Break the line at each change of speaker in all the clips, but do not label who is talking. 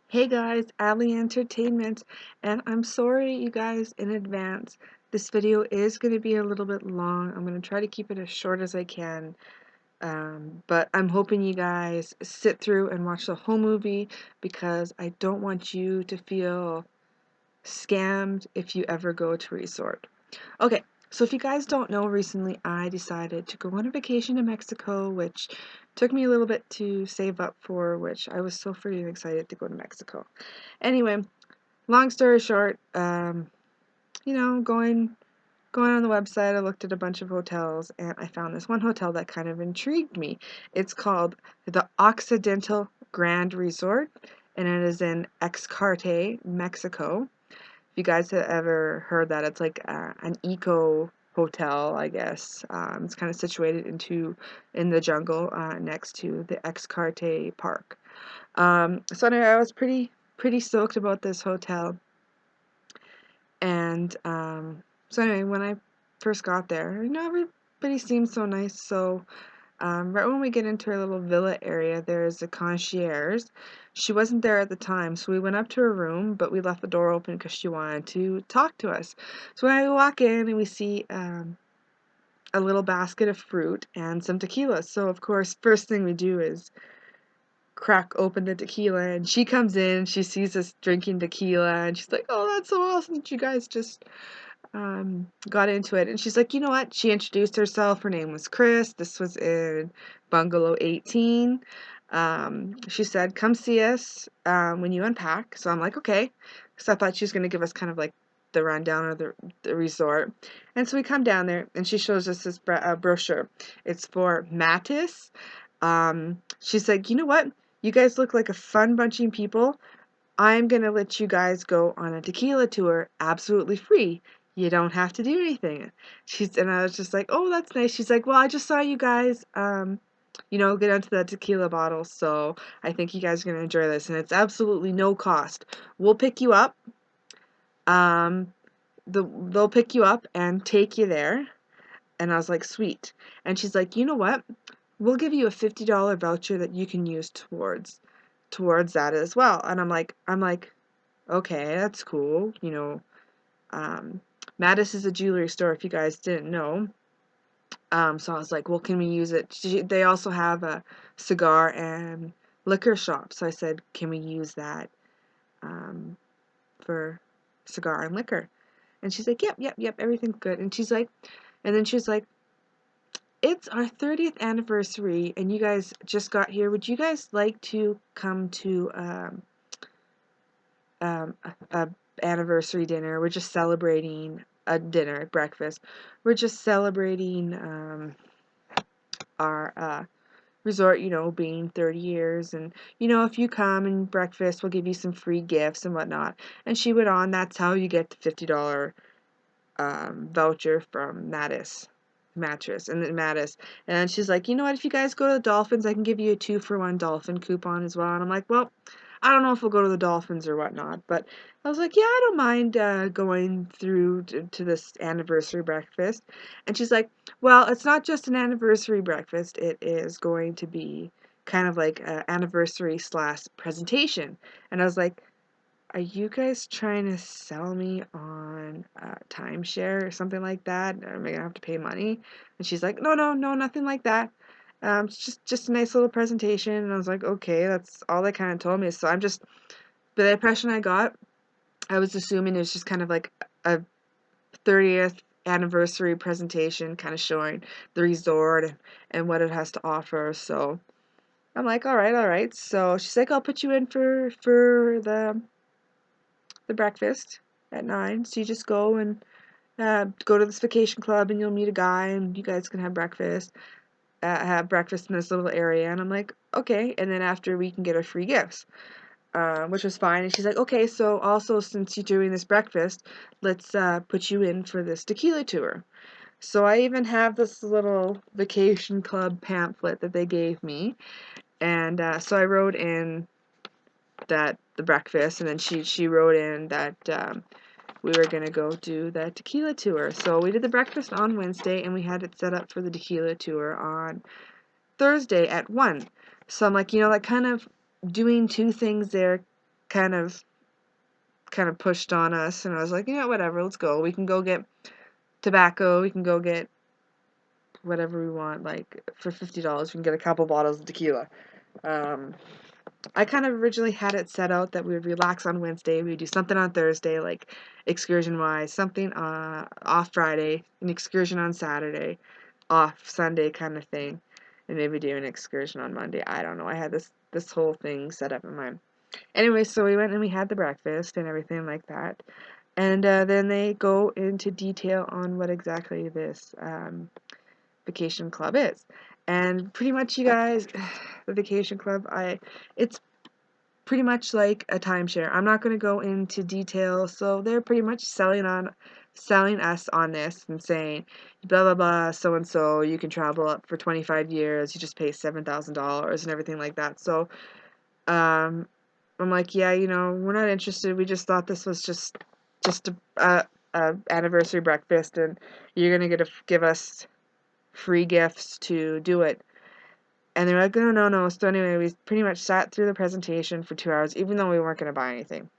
Hey guys, Ali Entertainment, and I'm sorry you guys in advance. This video is going to be a little bit long. I'm going to try to keep it as short as I can, but I'm hoping you guys sit through and watch the whole movie because I don't want you to feel scammed if you ever go to a resort. Okay, so if you guys don't know, recently I decided to go on a vacation to Mexico, which took me a little bit to save up for, which I was so freaking excited to go to Mexico. Anyway, long story short, going on the website, I looked at a bunch of hotels and I found this one hotel that kind of intrigued me. It's called the Occidental Grand Resort, and it is in Xcaret, Mexico. If you guys have ever heard that, it's like an eco hotel, I guess. It's kind of situated in the jungle next to the Xcaret Park. So anyway, I was pretty stoked about this hotel. And so anyway, when I first got there, everybody seemed so nice. So right when we get into our little villa area, there's a concierge. She wasn't there at the time, so we went up to her room, but we left the door open because she wanted to talk to us. So when I walk in and we see a little basket of fruit and some tequila. So of course, first thing we do is crack open the tequila, and she comes in, she sees us drinking tequila, and she's like, "Oh, that's so awesome that you guys just got into it." And she's like, "You know what?" She introduced herself. Her name was Chris. This was in Bungalow 18. She said, "Come see us when you unpack." So I'm like, "Okay," because I thought she was going to give us kind of like the rundown of the resort. And so we come down there, and she shows us this brochure. It's for Mattis. She's like, "You know what? You guys look like a fun bunch of people. I'm going to let you guys go on a tequila tour absolutely free. You don't have to do anything." And I was just like, "Oh, that's nice." She's like, "Well, I just saw you guys, get onto that tequila bottle, so I think you guys are going to enjoy this, and it's absolutely no cost. We'll pick you up, um, they'll pick you up and take you there." And I was like, "Sweet." And she's like, "You know what? We'll give you a $50 voucher that you can use towards that as well." And I'm like, "Okay, that's cool." Um, Mattis is a jewelry store, if you guys didn't know. So I was like, "Well, can we use it?" They also have a cigar and liquor shop. So I said, "Can we use that um, for cigar and liquor?" And she's like, "Yep, yep, yep, everything's good." And then she's like, "It's our 30th anniversary, and you guys just got here. Would you guys like to come to a anniversary dinner? We're just celebrating a dinner, breakfast. We're just celebrating our resort, being 30 years. And, if you come and breakfast, we'll give you some free gifts and whatnot." And she went on, "That's how you get the $50 voucher from Mattress. And then Mattis. And she's like, "You know what? If you guys go to the Dolphins, I can give you a 2-for-1 Dolphin coupon as well." And I'm like, "Well, I don't know if we'll go to the Dolphins or whatnot." But I was like, "Yeah, I don't mind going through to this anniversary breakfast." And she's like, "Well, it's not just an anniversary breakfast. It is going to be kind of like an anniversary slash presentation." And I was like, "Are you guys trying to sell me on timeshare or something like that? Am I gonna have to pay money?" And she's like, "No, no, no, nothing like that. It's just a nice little presentation." And I was like, "Okay, that's all they kind of told me." So the impression I got, I was assuming it was just kind of like a 30th anniversary presentation, kind of showing the resort and what it has to offer. So I'm like, "All right, all right." So she's like, "I'll put you in for the breakfast at 9. So you just go and go to this vacation club, and you'll meet a guy, and you guys can have breakfast in this little area." And I'm like, "Okay." And then after, we can get our free gifts, which was fine. And she's like, "Okay, so also, since you're doing this breakfast, let's put you in for this tequila tour." So I even have this little vacation club pamphlet that they gave me. And so I wrote in that the breakfast, and then she wrote in that we were going to go do the tequila tour. So we did the breakfast on Wednesday, and we had it set up for the tequila tour on Thursday at 1. So I'm like, like kind of doing two things there kind of pushed on us, and I was like, whatever, let's go. We can go get tobacco. We can go get whatever we want. Like for $50, we can get a couple bottles of tequila. Um, I kind of originally had it set out that we would relax on Wednesday, we would do something on Thursday, like excursion wise, something off Friday, an excursion on Saturday, off Sunday kind of thing, and maybe do an excursion on Monday. I don't know. I had this whole thing set up in mind. Anyway, so we went and we had the breakfast and everything like that. And then they go into detail on what exactly this vacation club is. And pretty much, you guys, the vacation club, it's pretty much like a timeshare. I'm not going to go into detail. So they're pretty much selling us on this and saying, blah, blah, blah, so and so, you can travel up for 25 years, you just pay $7,000 and everything like that. So, I'm like, yeah, we're not interested. We just thought this was just a anniversary breakfast, and you're gonna give us free gifts to do it. And they're like, no, no, no. So anyway, we pretty much sat through the presentation for 2 hours, even though we weren't gonna buy anything.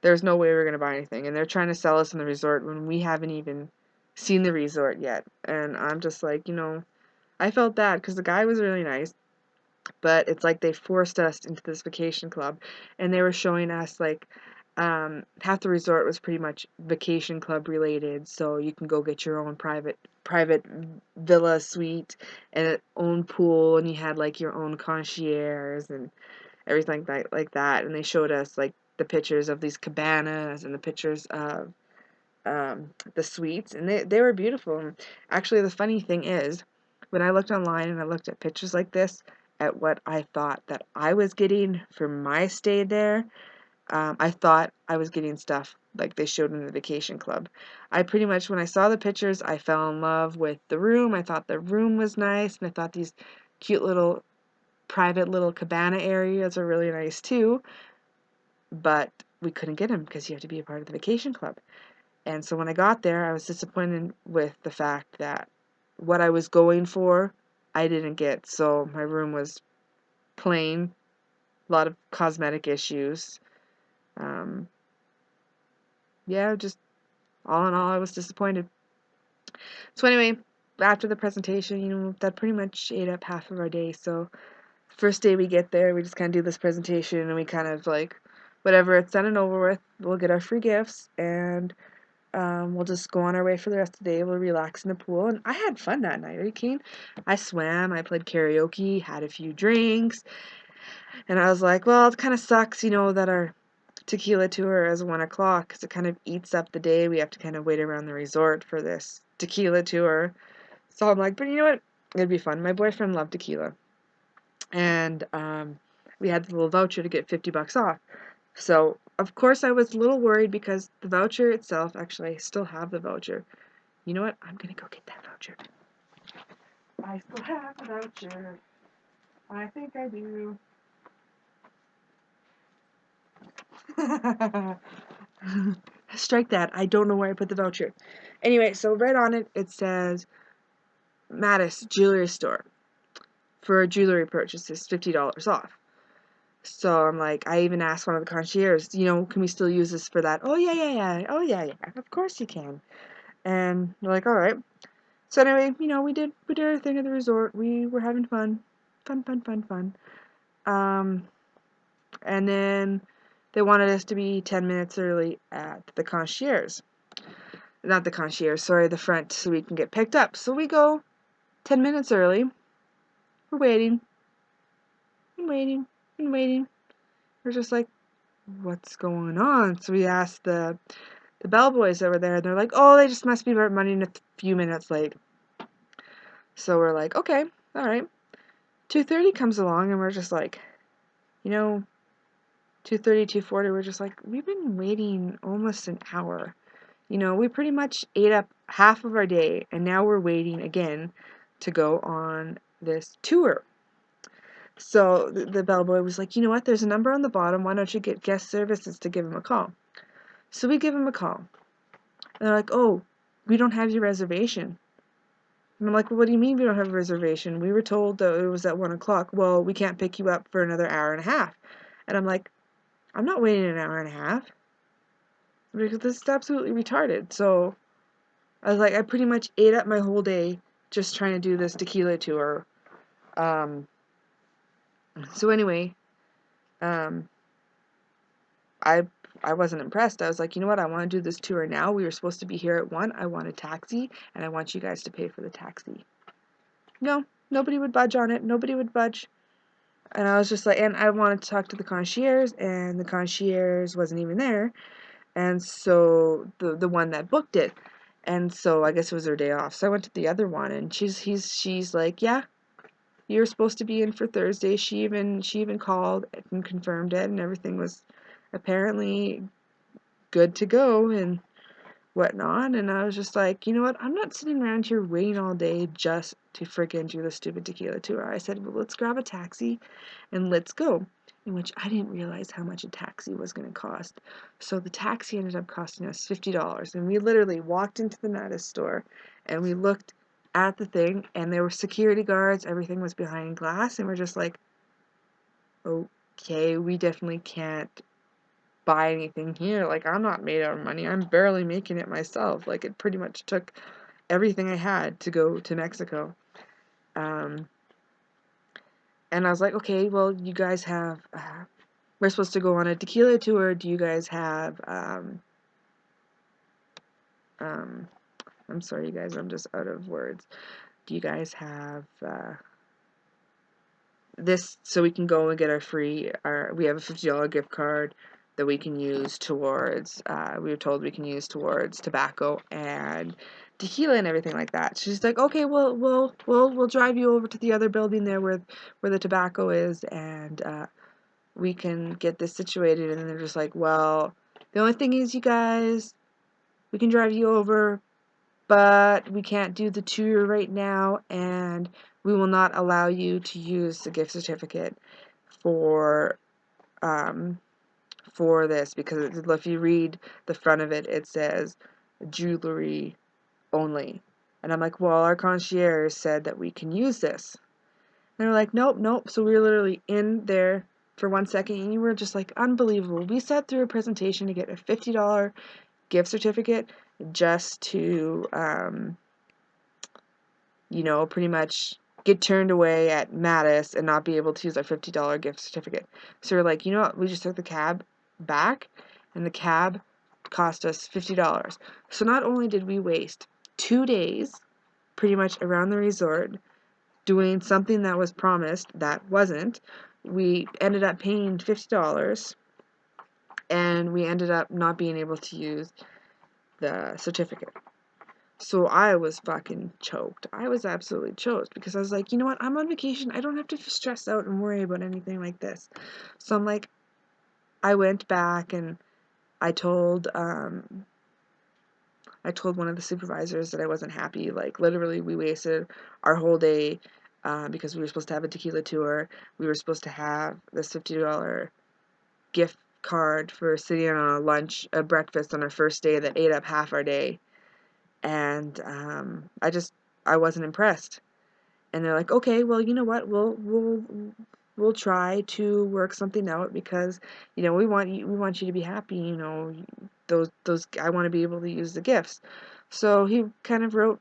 There's no way we were gonna buy anything, and they're trying to sell us in the resort when we haven't even seen the resort yet. And I'm just like, I felt bad because the guy was really nice. But it's like they forced us into this vacation club, and they were showing us like half the resort was pretty much vacation club related, so you can go get your own private villa suite and own pool, and you had like your own concierge and everything like that. And they showed us like the pictures of these cabanas and the pictures of the suites, and they were beautiful. And actually, the funny thing is, when I looked online and I looked at pictures like this, at what I thought that I was getting for my stay there, I thought I was getting stuff like they showed in the vacation club. I pretty much, when I saw the pictures, I fell in love with the room. I thought the room was nice, and I thought these cute little private little cabana areas are really nice too. But we couldn't get them because you have to be a part of the vacation club. And so when I got there, I was disappointed with the fact that what I was going for, I didn't get. So my room was plain, a lot of cosmetic issues. Um, yeah, just all in all, I was disappointed. So anyway, after the presentation, that pretty much ate up half of our day. So first day we get there, we just kind of do this presentation, and we kind of like, whatever, it's done and over with, we'll get our free gifts, and we'll just go on our way for the rest of the day. We'll relax in the pool. And I had fun that night. Are you kidding? I swam. I played karaoke, had a few drinks. And I was like, well, it kind of sucks, that our tequila tour is 1 o'clock because it kind of eats up the day. We have to kind of wait around the resort for this tequila tour. So I'm like, but you know what? It'd be fun. My boyfriend loved tequila. And we had the little voucher to get $50 off. So, of course, I was a little worried because the voucher itself, actually, I still have the voucher. You know what? I'm going to go get that voucher. I still have the voucher. I think I do. Strike that. I don't know where I put the voucher. Anyway, so right on it, it says Mattis Jewelry Store. For jewelry purchases, $50 off. So I'm like, I even asked one of the concierges, can we still use this for that? Oh, yeah, yeah, yeah. Oh, yeah, yeah. Of course you can. And they're like, all right. So anyway, we did our thing at the resort. We were having fun. Fun, fun, fun, fun. And then they wanted us to be 10 minutes early at the concierge. Not the concierge, sorry, the front, so we can get picked up. So we go 10 minutes early. We're waiting. And waiting. And waiting. We're just like, what's going on? So we asked the bellboys that were there, and they're like, oh, they just must be running a few minutes late. So we're like, okay, all right. 2:30 comes along, and we're just like, 2:30, 2:40, we're just like, we've been waiting almost an hour. We pretty much ate up half of our day, and now we're waiting again to go on this tour. So the bellboy was like, you know what, there's a number on the bottom, why don't you get guest services to give him a call? So we give him a call. And they're like, oh, we don't have your reservation. And I'm like, well, what do you mean we don't have a reservation? We were told that it was at 1 o'clock. Well, we can't pick you up for another hour and a half. And I'm like, I'm not waiting an hour and a half because this is absolutely retarded. So I was like, I pretty much ate up my whole day just trying to do this tequila tour. Um, so anyway, um, I I wasn't impressed. I was like, you know what? I want to do this tour now. We were supposed to be here at 1. I want a taxi, and I want you guys to pay for the taxi. No, nobody would budge on it. Nobody would budge. And I was just like, and I wanted to talk to the concierge, and the concierge wasn't even there. And so the one that booked it. And so I guess it was her day off. So I went to the other one, and she's like, yeah, you're supposed to be in for Thursday. She even called and confirmed it, and everything was apparently good to go and whatnot. And I was just like, you know what? I'm not sitting around here waiting all day just to freaking do the stupid tequila tour. I said, well, let's grab a taxi and let's go. In which I didn't realize how much a taxi was going to cost. So the taxi ended up costing us $50. And we literally walked into the Nada store and we looked at the thing and there were security guards. Everything was behind glass. And we're just like, okay, we definitely can't buy anything here. Like, I'm not made out of money. I'm barely making it myself. Like, it pretty much took everything I had to go to Mexico. And I was like, okay, well, you guys have, we're supposed to go on a tequila tour. Do you guys have, I'm sorry, you guys, I'm just out of words. Do you guys have, this so we can go and get we have a $50 gift card that we can use towards, we were told we can use towards tobacco and tequila and everything like that. She's like, okay, we'll drive you over to the other building there where the tobacco is, and we can get this situated. And they're just like, well, the only thing is, you guys, we can drive you over, but we can't do the tour right now, and we will not allow you to use the gift certificate for this, because if you read the front of it, it says jewelry only. And I'm like, well, our concierge said that we can use this. And they're like, nope, nope. So we were literally in there for 1 second, and you were just like, unbelievable. We sat through a presentation to get a $50 gift certificate just to, pretty much get turned away at Mattis and not be able to use our $50 gift certificate. So we're like, you know what? We just took the cab back, and the cab cost us $50. So not only did we waste 2 days pretty much around the resort doing something that was promised that wasn't, we ended up paying $50, and we ended up not being able to use the certificate. So I was fucking choked. I was absolutely choked because I was like, you know what? I'm on vacation. I don't have to stress out and worry about anything like this. So I'm like, I went back and I told one of the supervisors that I wasn't happy. Like, literally, we wasted our whole day because we were supposed to have a tequila tour. We were supposed to have this $50 gift card for sitting on a breakfast on our first day that ate up half our day. And I wasn't impressed. And they're like, okay, well, you know what? We'll try to work something out because, we want you to be happy. Those I want to be able to use the gifts. So he kind of wrote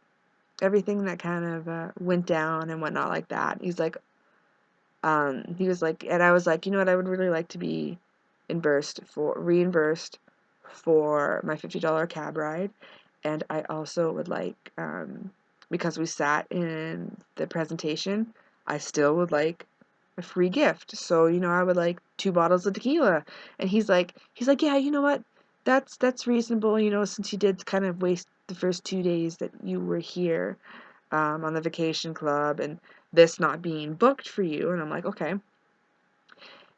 everything that kind of went down and whatnot like that. He was like, and I was like, you know what? I would really like to be reimbursed for my $50 cab ride. And I also would like, because we sat in the presentation, I still would like a free gift. So, I would like 2 bottles of tequila. And he's like, yeah, you know what? That's reasonable, since you did kind of waste the first 2 days that you were here, on the vacation club, and this not being booked for you. And I'm like, okay. And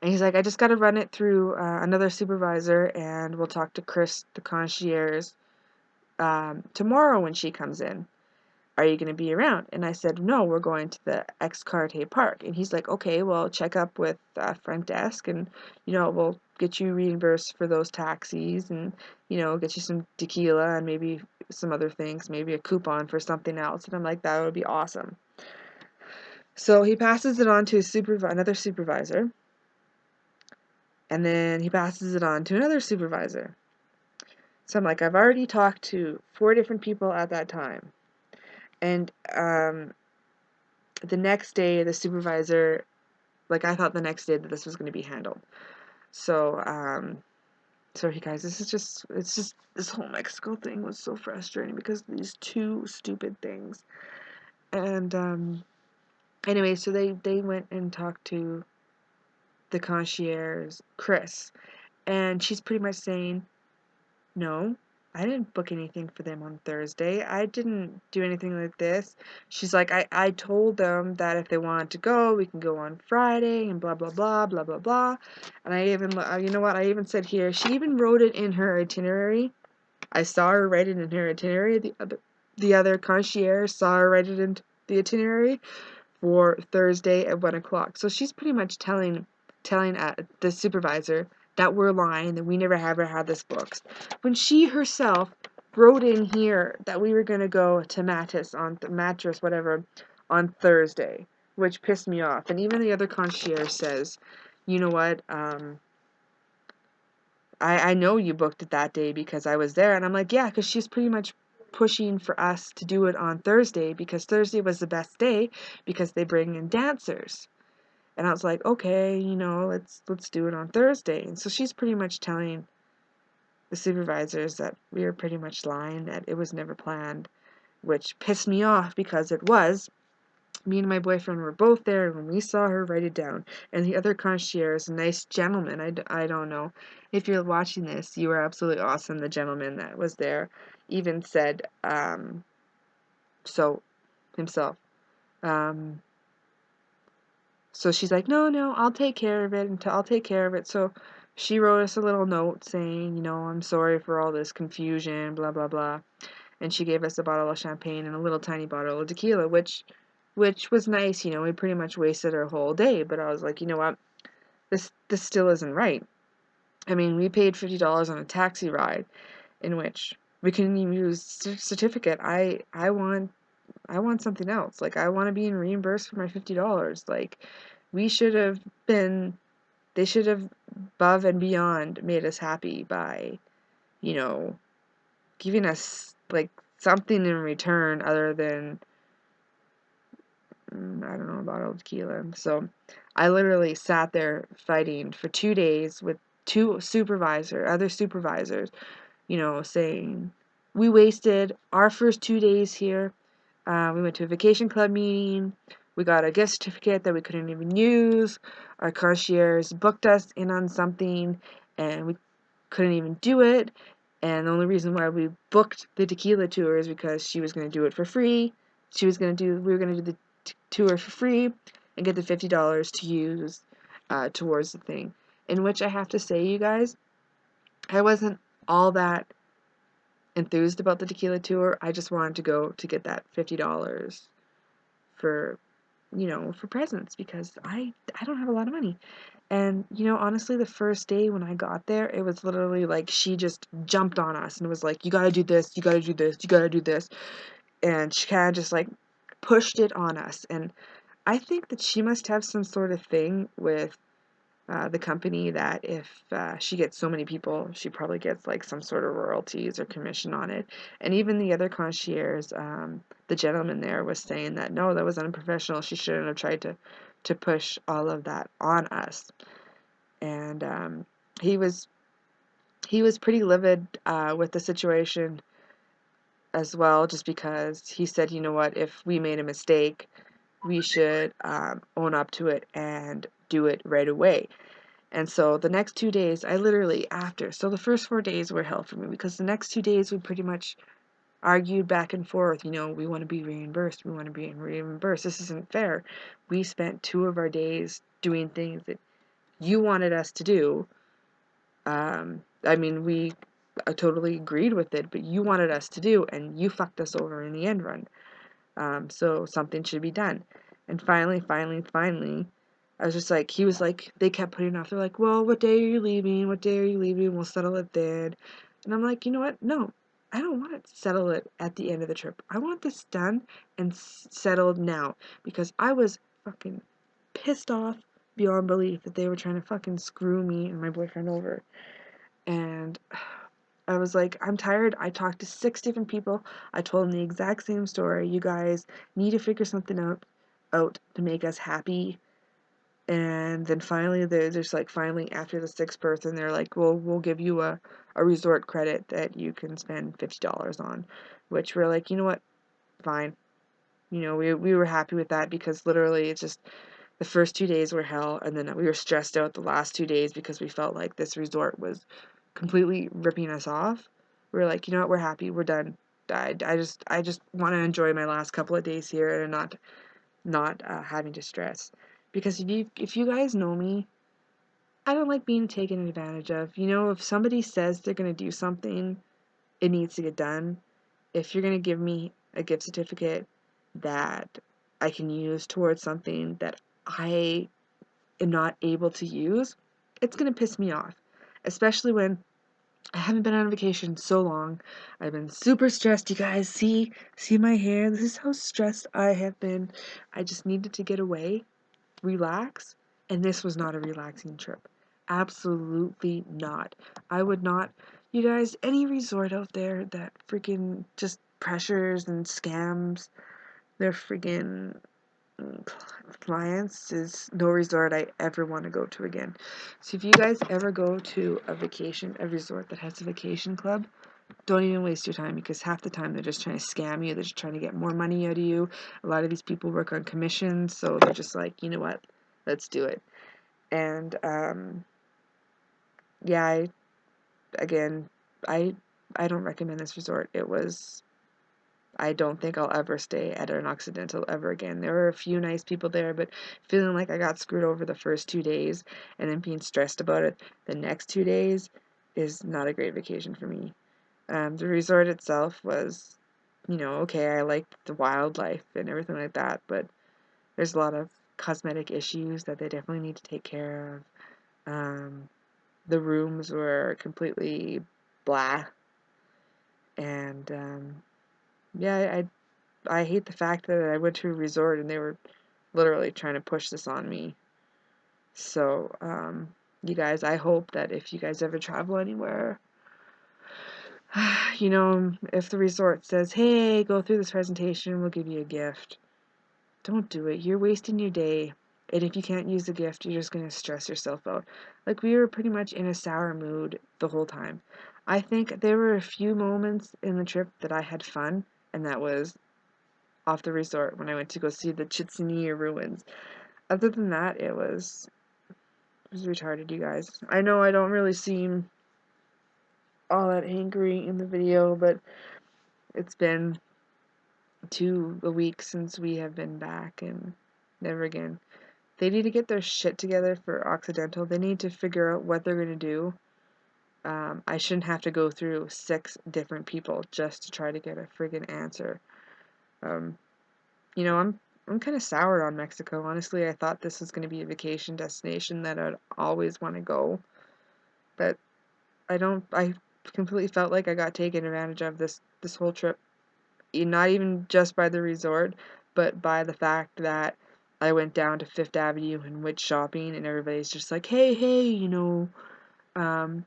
he's like, I just got to run it through another supervisor, and we'll talk to Chris, the concierge, tomorrow when she comes in. Are you going to be around? And I said, no, we're going to the Xcaret Park. And he's like, okay, well, check up with front desk, and, we'll get you reimbursed for those taxis, and, get you some tequila and maybe some other things, maybe a coupon for something else. And I'm like, that would be awesome. So he passes it on to another supervisor. And then he passes it on to another supervisor. So I'm like, I've already talked to 4 different people at that time. And the next day, the supervisor, like, I thought the next day that this was going to be handled. So, sorry guys, it's just, this whole Mexico thing was so frustrating because of these 2 stupid things. And, anyway, so they went and talked to the concierge, Chris, and she's pretty much saying, no, I didn't book anything for them on Thursday. I didn't do anything like this. She's like, I told them that if they wanted to go, we can go on Friday and blah, blah, blah, blah, blah, blah. And I even, you know what, I even said here, she even wrote it in her itinerary. I saw her write it in her itinerary. The other concierge saw her write it in the itinerary for Thursday at 1 o'clock. So she's pretty much telling the supervisor that we're lying, that we never ever had this booked. When she herself wrote in here that we were going to go to Mattress, whatever, on Thursday, which pissed me off. And even the other concierge says, you know what, I know you booked it that day because I was there. And I'm like, yeah, because she's pretty much pushing for us to do it on Thursday because Thursday was the best day because they bring in dancers. And I was like, okay, you know, let's do it on Thursday. And so she's pretty much telling the supervisors that we were pretty much lying, that it was never planned, which pissed me off because it was. Me and my boyfriend were both there when we saw her write it down. And the other concierge, a nice gentleman, I don't know. If you're watching this, you were absolutely awesome. The gentleman that was there even said, so himself. Um, so she's like, no, I'll take care of it. I'll take care of it. So she wrote us a little note saying, you know, I'm sorry for all this confusion, blah, blah, blah. And she gave us a bottle of champagne and a little tiny bottle of tequila, which was nice. You know, we pretty much wasted our whole day. But I was like, you know what? This still isn't right. I mean, we paid $50 on a taxi ride in which we couldn't even use certificate. I want something else. Like, I want to be reimbursed for my $50. Like, we should have been, they should have above and beyond made us happy by, you know, giving us like something in return other than, I don't know, a bottle of tequila. So I literally sat there fighting for 2 days with other supervisors, you know, saying we wasted our first 2 days here. We went to a vacation club meeting. We got a gift certificate that we couldn't even use. Our concierge booked us in on something and we couldn't even do it. And the only reason why we booked the tequila tour is because she was going to do it for free. We were going to do the tour for free and get the $50 to use towards the thing. In which I have to say, you guys, I wasn't all that enthused about the tequila tour. I just wanted to go to get that $50 for, you know, for presents because I don't have a lot of money. And, you know, honestly, the first day when I got there, it was literally like she just jumped on us and was like, you gotta do this, you gotta do this, you gotta do this. And she kind of just like pushed it on us. And I think that she must have some sort of thing with the company that if she gets so many people, she probably gets like some sort of royalties or commission on it. And even the other concierge, the gentleman there was saying that no, that was unprofessional. She shouldn't have tried to push all of that on us. And he was pretty livid with the situation as well, just because he said, you know what, if we made a mistake, we should own up to it and do it right away. And so the next 2 days, I literally, so the first 4 days were hell for me because the next 2 days we pretty much argued back and forth. You know, we want to be reimbursed. We want to be reimbursed. This isn't fair. We spent 2 of our days doing things that you wanted us to do. I mean, we totally agreed with it, but you wanted us to do, and you fucked us over in the end run. So something should be done. And finally, I was just like, he was like, they kept putting off. They're like, well, what day are you leaving? What day are you leaving? We'll settle it then. And I'm like, you know what? No, I don't want to settle it at the end of the trip. I want this done and settled now because I was fucking pissed off beyond belief that they were trying to fucking screw me and my boyfriend over. And I was like, I'm tired. I talked to 6 different people. I told them the exact same story. You guys need to figure something out to make us happy. And then finally, they're just like, finally, after the 6th person, they're like, well, we'll give you a resort credit that you can spend $50 on. Which we're like, you know what? Fine. You know, we were happy with that because literally it's just the first 2 days were hell, and then we were stressed out the last 2 days because we felt like this resort was completely ripping us off. We were like, you know what, we're happy, we're done. I just want to enjoy my last couple of days here and not having to stress. Because if you guys know me, I don't like being taken advantage of. You know, if somebody says they're gonna do something, it needs to get done. If you're gonna give me a gift certificate that I can use towards something that I am not able to use, it's gonna piss me off. Especially when I haven't been on vacation so long. I've been super stressed, you guys. See my hair? This is how stressed I have been. I just needed to get away, relax, and this was not a relaxing trip. Absolutely not. I would not, you guys, any resort out there that freaking just pressures and scams their freaking clients is no resort I ever want to go to again. So if you guys ever go to a resort that has a vacation club, don't even waste your time because half the time they're just trying to scam you. They're just trying to get more money out of you. A lot of these people work on commissions, so they're just like, you know what, let's do it. And yeah, again, I I don't recommend this resort. I don't think I'll ever stay at an Occidental ever again. There were a few nice people there, but feeling like I got screwed over the first 2 days and then being stressed about it the next 2 days is not a great vacation for me. The resort itself was, you know, okay, I liked the wildlife and everything like that, but there's a lot of cosmetic issues that they definitely need to take care of. The rooms were completely blah, and yeah, I hate the fact that I went to a resort and they were literally trying to push this on me. So, you guys, I hope that if you guys ever travel anywhere, you know, if the resort says, hey, go through this presentation, we'll give you a gift. Don't do it. You're wasting your day. And if you can't use the gift, you're just going to stress yourself out. Like, we were pretty much in a sour mood the whole time. I think there were a few moments in the trip that I had fun, and that was off the resort when I went to go see the Chichen ruins. Other than that, it was retarded, you guys. I know I don't really seem all that angry in the video, but it's been 2 weeks since we have been back and never again. They need to get their shit together for Occidental. They need to figure out what they're going to do. I shouldn't have to go through 6 different people just to try to get a friggin' answer. Um, you know, I'm kind of soured on Mexico. Honestly, I thought this was going to be a vacation destination that I'd always want to go. But I completely felt like I got taken advantage of this whole trip. Not even just by the resort, but by the fact that I went down to Fifth Avenue and went shopping, and everybody's just like, hey, you know, um,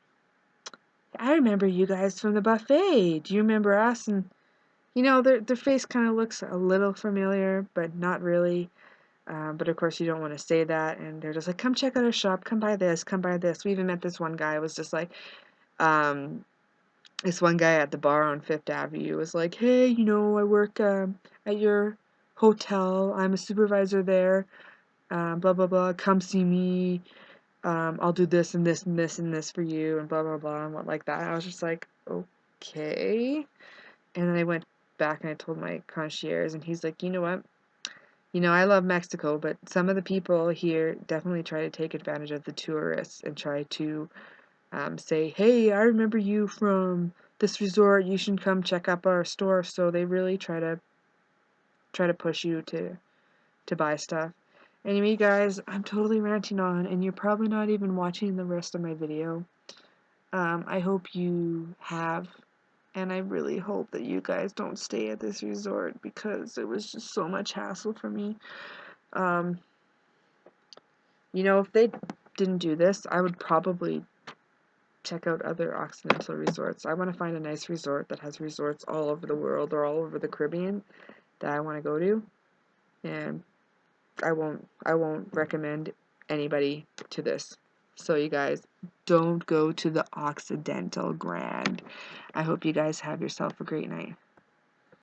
I remember you guys from the buffet. Do you remember us? And, you know, their face kind of looks a little familiar, but not really. But of course, you don't want to say that, and they're just like, come check out our shop, come buy this, come buy this. We even met this one guy, was just like, um, this one guy at the bar on Fifth Avenue was like, hey, you know, I work at your hotel. I'm a supervisor there. Blah, blah, blah. Come see me. I'll do this and this and this and this for you and blah, blah, blah and what like that. I was just like, okay. And then I went back and I told my concierge and he's like, you know what? You know, I love Mexico, but some of the people here definitely try to take advantage of the tourists and try to say, hey, I remember you from this resort, you should come check out our store. So they really try to push you to buy stuff. Anyway, guys, I'm totally ranting on, and you're probably not even watching the rest of my video. I hope you have, and I really hope that you guys don't stay at this resort because it was just so much hassle for me. Um, You know, if they didn't do this, I would probably check out other Occidental resorts. I want to find a nice resort that has resorts all over the world or all over the Caribbean that I want to go to, and I won't recommend anybody to this. So you guys, don't go to the Occidental Grand. I hope you guys have yourself a great night.